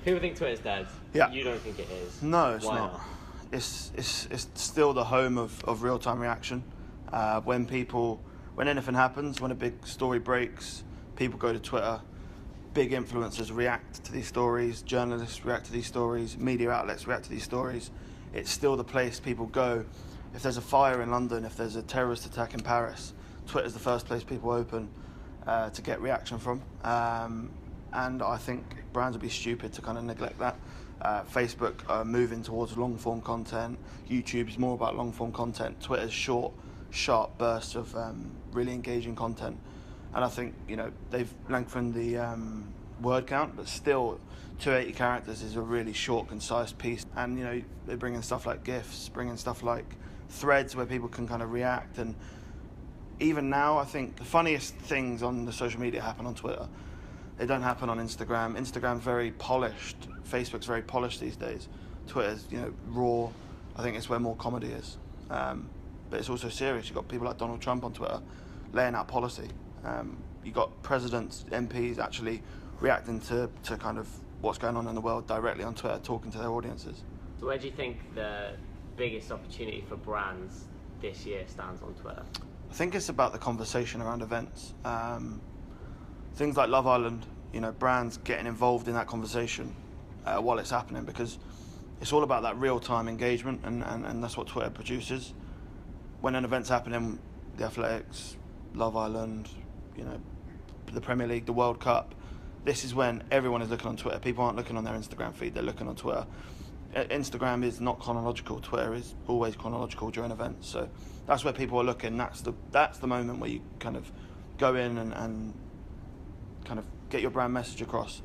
People think Twitter's dead. Yeah. You don't think it is? No, it's Why not. It's still the home of real-time reaction. When anything happens, when a big story breaks, people go to Twitter. Big influencers react to these stories. Journalists react to these stories. Media outlets react to these stories. It's still the place people go. If there's a fire in London, if there's a terrorist attack in Paris, Twitter's the first place people open to get reaction from. And I think brands would be stupid to kind of neglect that. Facebook are moving towards long-form content. YouTube's more about long-form content. Twitter's short, sharp bursts of really engaging content. And I think, they've lengthened the word count, but still 280 characters is a really short, concise piece. And, they bring in stuff like GIFs, bring in stuff like threads where people can kind of react. And even now, I think the funniest things on the social media happen on Twitter. They don't happen on Instagram. Instagram's very polished. Facebook's very polished these days. Twitter's, raw. I think it's where more comedy is. But it's also serious. You've got people like Donald Trump on Twitter laying out policy. You've got presidents, MPs actually reacting to kind of what's going on in the world directly on Twitter, talking to their audiences. So where do you think the biggest opportunity for brands this year stands on Twitter? I think it's about the conversation around events. Things like Love Island, brands getting involved in that conversation while it's happening, because it's all about that real-time engagement, and that's what Twitter produces. When an event's happening, the Athletics, Love Island, the Premier League, the World Cup, this is when everyone is looking on Twitter. People aren't looking on their Instagram feed, they're looking on Twitter. Instagram is not chronological. Twitter is always chronological during events. So that's where people are looking. That's the moment where you kind of go in and kind of get your brand message across.